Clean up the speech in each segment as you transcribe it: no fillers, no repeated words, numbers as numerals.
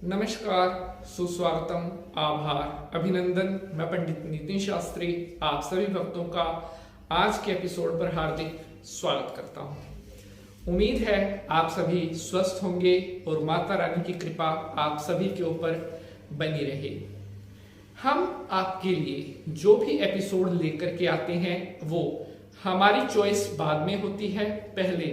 नमस्कार, सुस्वागतम, आभार, अभिनंदन। मैं पंडित नितिन शास्त्री आप सभी भक्तों का आज के एपिसोड पर हार्दिक स्वागत करता हूं। उम्मीद है आप सभी स्वस्थ होंगे और माता रानी की कृपा आप सभी के ऊपर बनी रहे। हम आपके लिए जो भी एपिसोड लेकर के आते हैं वो हमारी चॉइस बाद में होती है। पहले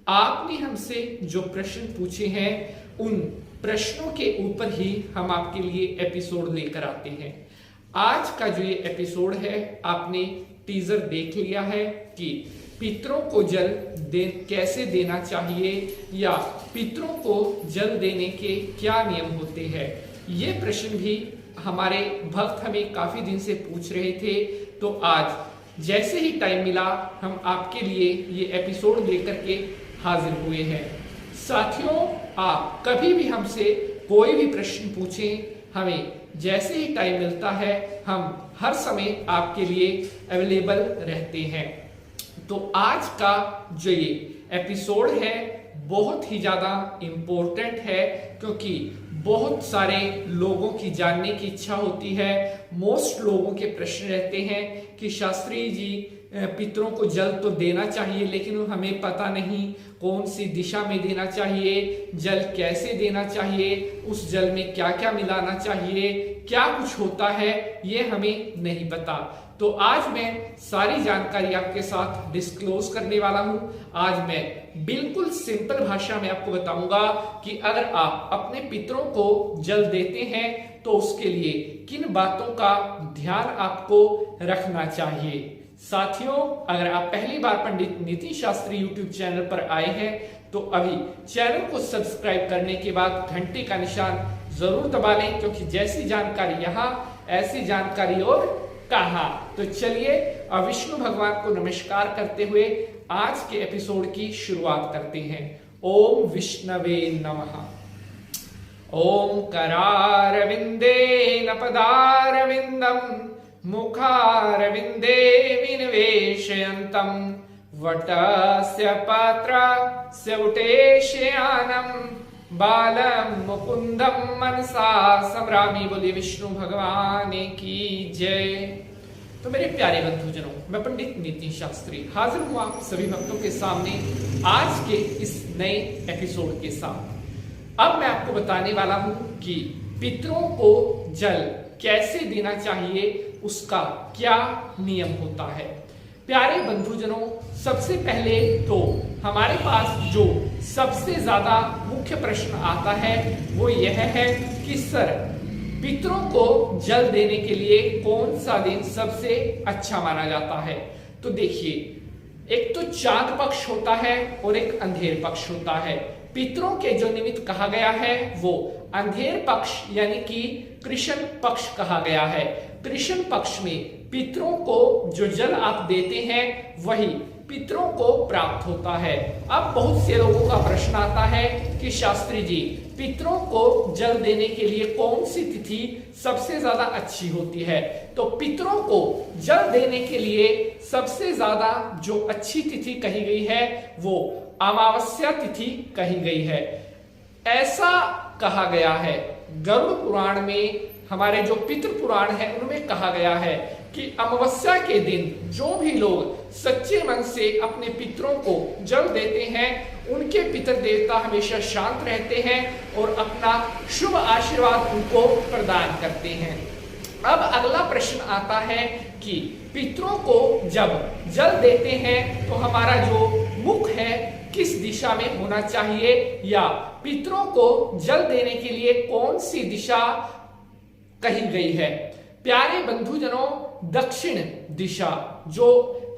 आपने हमसे जो प्रश्न पूछे हैं उन प्रश्नों के ऊपर ही हम आपके लिए एपिसोड लेकर आते हैं। आज का जो ये एपिसोड है आपने टीजर देख लिया है कि पितरों को जल कैसे देना चाहिए या पितरों को जल देने के क्या नियम होते हैं। ये प्रश्न भी हमारे भक्त हमें काफी दिन से पूछ रहे थे, तो आज जैसे ही टाइम मिला हम आपके लिए ये एपिसोड लेकर के हाजिर हुए हैं। साथियों, आप कभी भी हमसे कोई भी प्रश्न पूछें, हमें जैसे ही टाइम मिलता है हम हर समय आपके लिए अवेलेबल रहते हैं। तो आज का जो ये एपिसोड है बहुत ही ज्यादा इम्पोर्टेंट है, क्योंकि बहुत सारे लोगों की जानने की इच्छा होती है। मोस्ट लोगों के प्रश्न रहते हैं कि शास्त्री जी पितरों को जल तो देना चाहिए, लेकिन हमें पता नहीं कौन सी दिशा में देना चाहिए, जल कैसे देना चाहिए, उस जल में क्या क्या मिलाना चाहिए, क्या कुछ होता है ये हमें नहीं पता। तो आज मैं सारी जानकारी आपके साथ डिस्क्लोज करने वाला हूं। आज मैं बिल्कुल सिंपल भाषा में आपको बताऊंगा कि अगर आप अपने पितरों को जल देते हैं तो उसके लिए किन बातों का ध्यान आपको रखना चाहिए। साथियों, अगर आप पहली बार पंडित नितिन शास्त्री यूट्यूब चैनल पर आए हैं तो अभी चैनल को सब्सक्राइब करने के बाद घंटे का निशान जरूर दबा लें, क्योंकि जैसी जानकारी यहाँ ऐसी जानकारी और कहाँ। तो चलिए अब विष्णु भगवान को नमस्कार करते हुए आज के एपिसोड की शुरुआत करते हैं। ओम विष्णवे नमः। ओम करारविंदे नपदारविंदम मुखारविंदे विनिवेशयन्तं वटस्य पात्रस्य उटेशयानं बालं मुकुंदम मनसा सम्रामी। बोलिए विष्णु भगवान की जय। तो मेरे प्यारे बंधुजनों, मैं पंडित नितिन शास्त्री हाजिर हूं आप सभी भक्तों के सामने आज के इस नए एपिसोड के साथ। अब मैं आपको बताने वाला हूं कि पितरों को जल कैसे देना चाहिए, उसका क्या नियम होता है। प्यारे बंधुजनों, सबसे पहले तो हमारे पास जो सबसे ज्यादा मुख्य प्रश्न आता है वो यह है कि सर पितरों को जल देने के लिए कौन सा दिन सबसे अच्छा माना जाता है। तो देखिए, एक तो चांद पक्ष होता है और एक अंधेर पक्ष होता है। पितरों के जो निमित्त कहा गया है वो अंधेर पक्ष यानी कि कृष्ण पक्ष कहा गया है। कृष्ण पक्ष में पितरों को जो जल आप देते हैं वही पितरों को प्राप्त होता है। अब बहुत से लोगों का प्रश्न आता है कि शास्त्री जी पितरों को जल देने के लिए कौन सी तिथि सबसे ज्यादा अच्छी होती है। तो पितरों को जल देने के लिए सबसे ज्यादा जो अच्छी तिथि कही गई है वो अमावस्या तिथि कही गई है। ऐसा कहा गया है गरुड़ पुराण में, हमारे जो पितृ पुराण है उनमें कहा गया है कि अमावस्या के दिन जो भी लोग सच्चे मन से अपने पितरों को जल देते हैं उनके पितर देवता हमेशा शांत रहते हैं और अपना शुभ आशीर्वाद उनको प्रदान करते हैं। अब अगला प्रश्न आता है कि पितरों को जब जल देते हैं तो हमारा जो मुख है किस दिशा में होना चाहिए, या पितरों को जल देने के लिए कौन सी दिशा कही गई है। प्यारे बंधुजनों, दक्षिण दिशा जो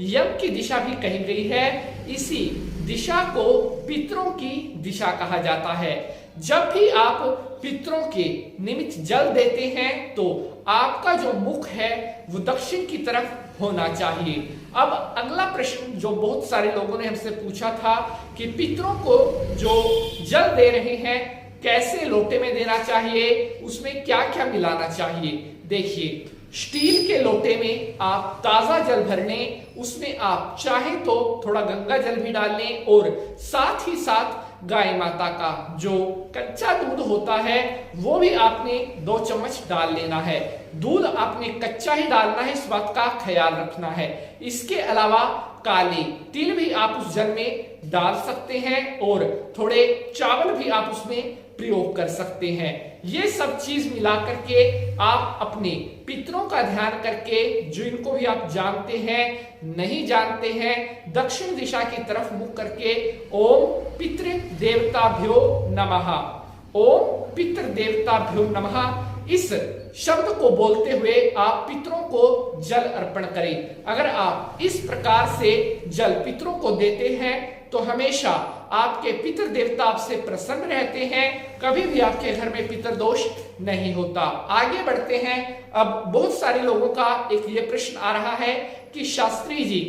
यम की दिशा भी कही गई है, इसी दिशा को पितरों की दिशा कहा जाता है। जब भी आप पितरों के निमित्त जल देते हैं तो आपका जो मुख है वो दक्षिण की तरफ होना चाहिए। अब अगला प्रश्न जो बहुत सारे लोगों ने हमसे पूछा था कि पितरों को जो जल दे रहे हैं कैसे लोटे में देना चाहिए, उसमें क्या क्या मिलाना चाहिए। देखिए, स्टील के लोटे में आप ताजा जल भर लें, उसमें आप चाहे तो थोड़ा गंगा जल भी डाल लें और साथ ही साथ गाय माता का जो कच्चा दूध होता है वो भी आपने 2 चम्मच डाल लेना है। दूध आपने कच्चा ही डालना है, इस बात का ख्याल रखना है। इसके अलावा काले तिल भी आप उस जल में डाल सकते हैं और थोड़े चावल भी आप उसमें प्रयोग कर सकते हैं। ये सब चीज मिला करके आप अपने पितरों का ध्यान करके, जो इनको भी आप जानते हैं नहीं जानते हैं, दक्षिण दिशा की तरफ मुख करके ओम पितृ देवताभ्यो नमः, ओम पितृ देवताभ्यो नमः इस शब्द को बोलते हुए आप पितरों को जल अर्पण करें। अगर आप इस प्रकार से जल पितरों को देते हैं तो हमेशा आपके पितृ देवता आपसे प्रसन्न रहते हैं, कभी भी आपके घर में पितृ दोष नहीं होता। आगे बढ़ते हैं। अब बहुत सारे लोगों का एक ये प्रश्न आ रहा है कि शास्त्री जी,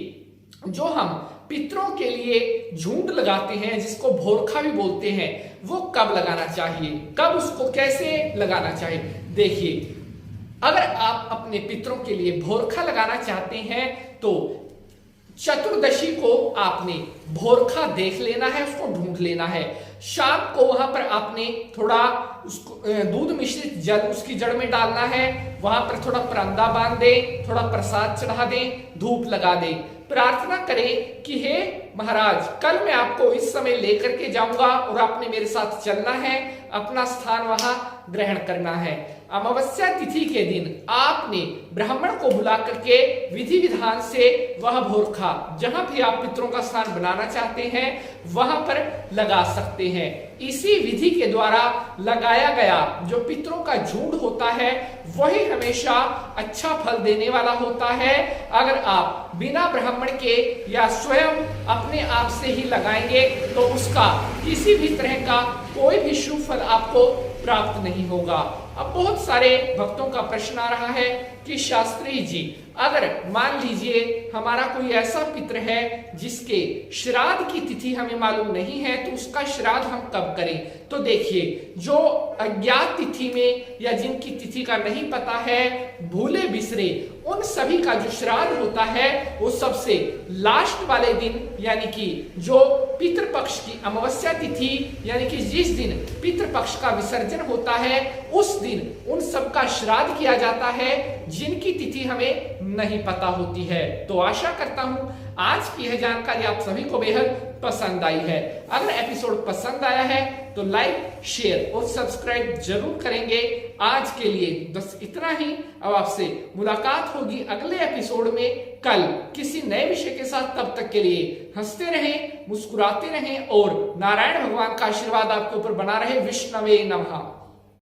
जो हम पितरों के लिए झुंड लगाते हैं जिसको भोरखा भी बोलते हैं, वो कब लगाना चाहिए, कब उसको कैसे लगाना चाहिए? देखिए, अगर आप अपने पितरों के लिए भोरखा लगाना चाहते हैं तो चतुर्दशी को आपने भोरखा देख लेना है, उसको ढूंढ लेना है। शाम को वहां पर आपने थोड़ा उसको दूध मिश्रित जल उसकी जड़ में डालना है, वहां पर थोड़ा परंदा बांध दे, थोड़ा प्रसाद चढ़ा दे, धूप लगा दे, प्रार्थना करें कि हे महाराज, कल मैं आपको इस समय लेकर के जाऊंगा और आपने मेरे साथ चलना है, अपना स्थान वहां ग्रहण करना है। अमावस्या तिथि के दिन आपने ब्राह्मण को बुला करके विधि विधान से वह भोरखा जहां भी आप पितरों का स्थान बनाना चाहते हैं वहां पर लगा सकते हैं। इसी विधि के द्वारा लगाया गया जो पितरों का झुंड होता है वही हमेशा अच्छा फल देने वाला होता है। अगर आप बिना ब्राह्मण के या स्वयं अपने आप से ही लगाएंगे तो उसका किसी भी तरह का कोई भी शुभ फल आपको प्राप्त नहीं होगा। अब बहुत सारे भक्तों का प्रश्न आ रहा है कि शास्त्री जी, अगर मान लीजिए हमारा कोई ऐसा पितृ है जिसके श्राद्ध की तिथि हमें मालूम नहीं है तो उसका श्राद्ध हम कब करें? तो देखिए, जो अज्ञात तिथि में या जिनकी तिथि का नहीं पता है, भूले बिसरे, उन सभी का जो श्राद्ध होता है वो सबसे लास्ट वाले दिन, यानी कि जो पितृपक्ष की अमावस्या तिथि, यानी कि जिस दिन पितृपक्ष का विसर्जन होता है उस दिन उन सब का श्राद्ध किया जाता है जिनकी तिथि हमें नहीं पता होती है। तो आशा करता हूं आज की यह जानकारी आप सभी को बेहद पसंद आई है। अगर एपिसोड पसंद आया है तो लाइक, शेयर और सब्सक्राइब जरूर करेंगे। आज के लिए बस इतना ही। अब आपसे मुलाकात होगी अगले एपिसोड में कल किसी नए विषय के साथ। तब तक के लिए हंसते रहें, मुस्कुराते रहें और नारायण भगवान का आशीर्वाद आपके ऊपर बना रहे। विष्णवे नमः।